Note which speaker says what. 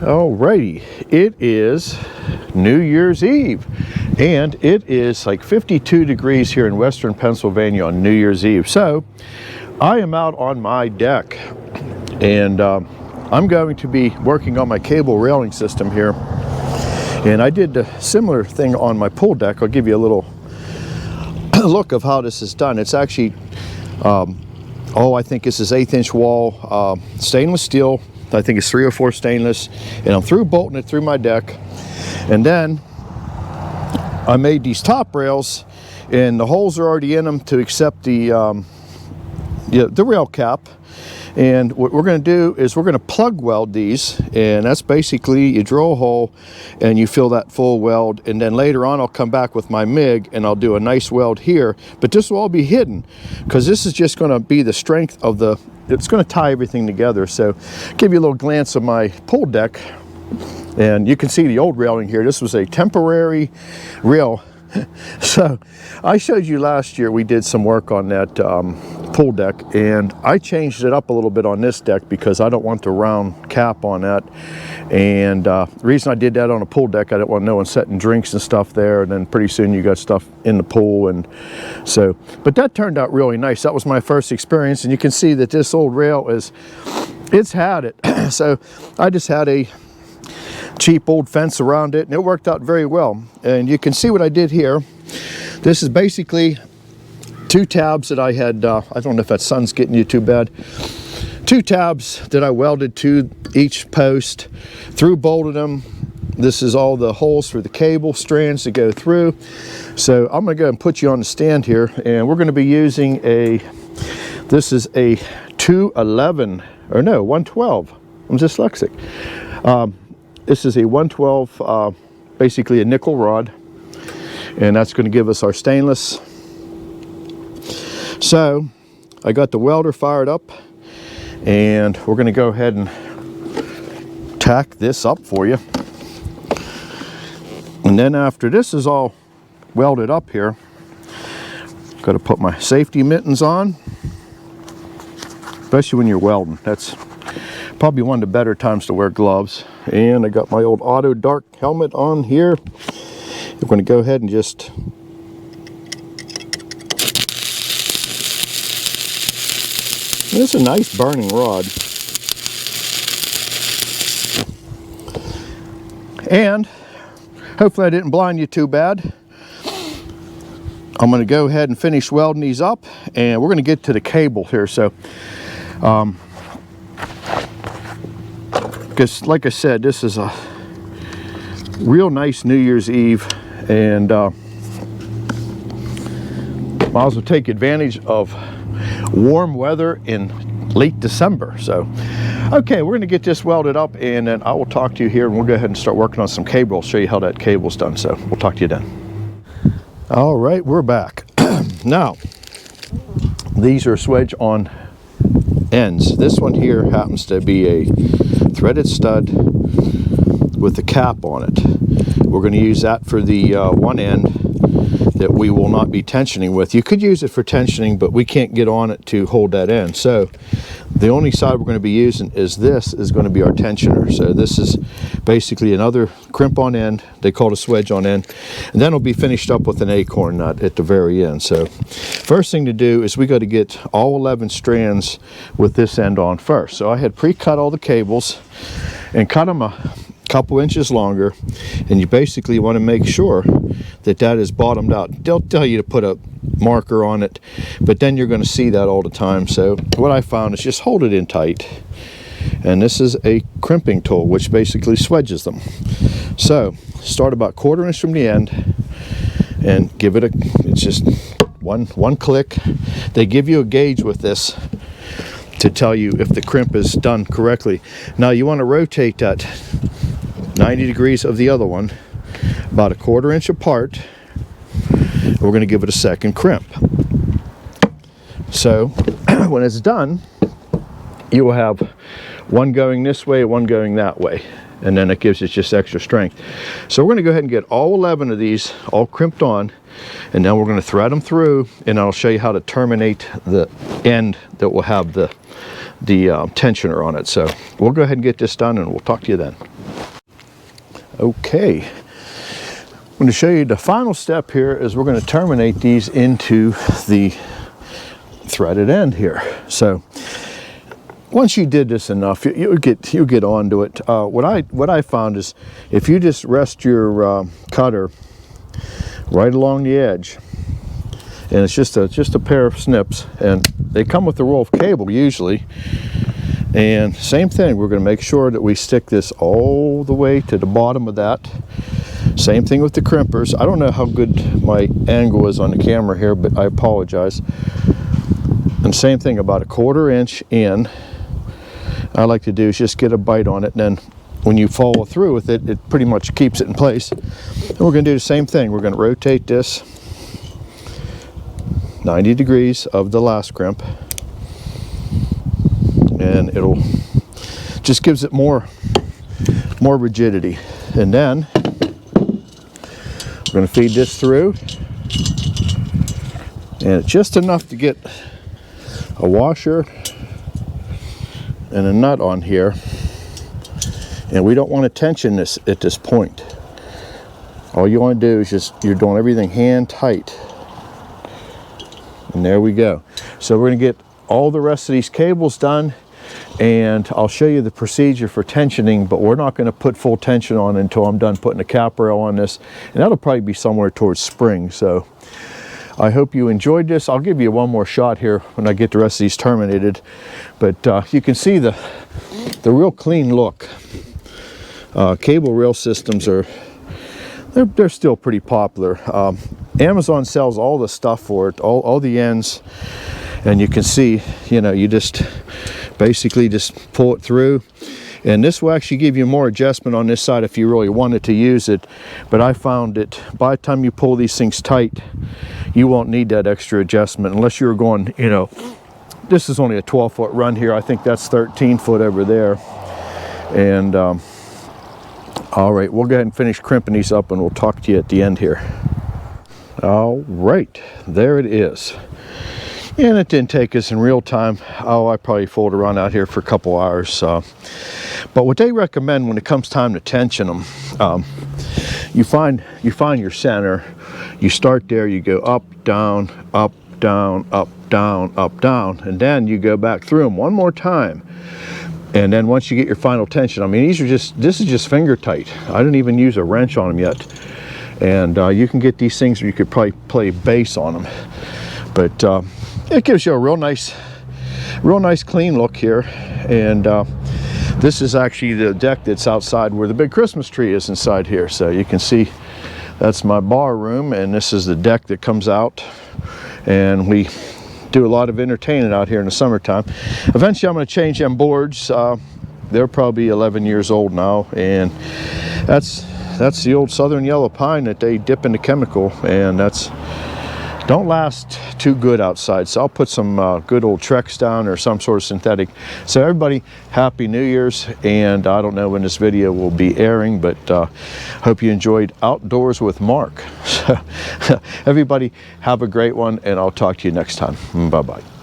Speaker 1: Alrighty, it is New Year's Eve, and it is like 52 degrees here in western Pennsylvania on New Year's Eve. So I am out on my deck, and I'm going to be working on my cable railing system here. And I did a similar thing on my pool deck. I'll give you a little look of how this is done. It's actually, I think this is 1/8" wall, stainless steel. I think it's 3 or 4 stainless, and I'm through bolting it through my deck. And then I made these top rails, and the holes are already in them to accept the rail cap. And what we're going to do is we're going to plug weld these, and that's basically you drill a hole and you fill that full weld, and then later on I'll come back with my MIG and I'll do a nice weld here, but this will all be hidden because this is just going to be the strength of the, it's going to tie everything together. So give you a little glance of my pool deck, and you can see the old railing here. This was a temporary rail. So I showed you last year we did some work on that pool deck, and I changed it up a little bit on this deck because I don't want the round cap on that. And the reason I did that on a pool deck, I didn't want no one setting drinks and stuff there, and then pretty soon you got stuff in the pool. And so, but that turned out really nice. That was my first experience, and you can see that this old rail it's had it. So I just had a cheap old fence around it, and it worked out very well. And you can see what I did here. This is basically 2 tabs that I had, I don't know if that sun's getting you too bad, 2 tabs that I welded to each post, through bolted them. This is all the holes for the cable strands to go through. So I'm going to go and put you on the stand here, and we're going to be using this is a 112, I'm dyslexic. This is a 112, basically a nickel rod, and that's going to give us our stainless. So I got the welder fired up, and we're going to go ahead and tack this up for you. And then after this is all welded up here, got to put my safety mittens on, especially when you're welding. That's probably one of the better times to wear gloves. And I got my old Auto Dark helmet on here. I'm going to go ahead and just it's a nice burning rod. And hopefully I didn't blind you too bad. I'm going to go ahead and finish welding these up, and we're going to get to the cable here. So because like I said, this is a real nice New Year's Eve, and might as well take advantage of warm weather in late December. So okay, we're going to get this welded up, and then I will talk to you here, and we'll go ahead and start working on some cable. I'll show you how that cable's done. So we'll talk to you then. All right, we're back. Now these are swedge on ends. This one here happens to be a threaded stud with a cap on it. We're going to use that for the one end that we will not be tensioning with. You could use it for tensioning, but we can't get on it to hold that end. So the only side we're going to be using is this is going to be our tensioner. So this is basically another crimp on end. They call it a swedge on end. And then it'll be finished up with an acorn nut at the very end. So first thing to do is we got to get all 11 strands with this end on first. So I had pre-cut all the cables and cut them a couple inches longer, and you basically want to make sure that that is bottomed out. They'll tell you to put a marker on it, but then you're going to see that all the time. So what I found is just hold it in tight, and this is a crimping tool which basically swedges them. So start about 1/4 inch from the end and give it it's just one click. They give you a gauge with this to tell you if the crimp is done correctly. Now you want to rotate that 90 degrees of the other one, about 1/4 inch apart. We're going to give it a second crimp. So when it's done, you will have one going this way, one going that way, and then it gives it just extra strength. So we're going to go ahead and get all 11 of these all crimped on, and then we're going to thread them through, and I'll show you how to terminate the end that will have the tensioner on it. So we'll go ahead and get this done, and we'll talk to you then. Okay, I'm going to show you the final step here is we're going to terminate these into the threaded end here. So once you did this enough, you'll get onto it. What I found is if you just rest your cutter right along the edge, and it's just a pair of snips, and they come with a roll of cable usually. And same thing, we're going to make sure that we stick this all the way to the bottom of that. Same thing with the crimpers. I don't know how good my angle is on the camera here, but I apologize. And same thing, about a 1/4 inch in. I like to do is just get a bite on it, and then when you follow through with it, it pretty much keeps it in place. And we're going to do the same thing. We're going to rotate this 90 degrees of the last crimp, and it'll just gives it more rigidity. And then we're going to feed this through, and it's just enough to get a washer and a nut on here, and we don't want to tension this at this point. All you want to do is you're doing everything hand tight, and there we go. So we're going to get all the rest of these cables done, and I'll show you the procedure for tensioning, but we're not going to put full tension on until I'm done putting a cap rail on this, and that'll probably be somewhere towards spring. So I hope you enjoyed this. I'll give you one more shot here when I get the rest of these terminated, but you can see the real clean look. Cable rail systems they're still pretty popular. Amazon sells all the stuff for it, all the ends, and you can see, you just basically just pull it through, and this will actually give you more adjustment on this side if you really wanted to use it. But I found that by the time you pull these things tight, you won't need that extra adjustment unless you're going, this is only a 12-foot run here. I think that's 13 foot over there. And all right, we'll go ahead and finish crimping these up, and we'll talk to you at the end here. All right, there it is. And it didn't take us in real time. I probably fooled around out here for a couple hours. But what they recommend when it comes time to tension them, you find your center. You start there. You go up, down, up, down, up, down, up, down, and then you go back through them one more time. And then once you get your final tension, I mean, this is just finger tight. I didn't even use a wrench on them yet. And you can get these things where you could probably play bass on them. But it gives you a real nice clean look here. And this is actually the deck that's outside where the big Christmas tree is inside here. So you can see that's my bar room, and this is the deck that comes out. And we do a lot of entertaining out here in the summertime. Eventually I'm going to change them boards. They're probably 11 years old now, and that's the old southern yellow pine that they dip into chemical, and don't last too good outside. So I'll put some good old Trex down or some sort of synthetic. So everybody, Happy New Year's, and I don't know when this video will be airing, but hope you enjoyed Outdoors with Mark. Everybody have a great one, and I'll talk to you next time. Bye-bye.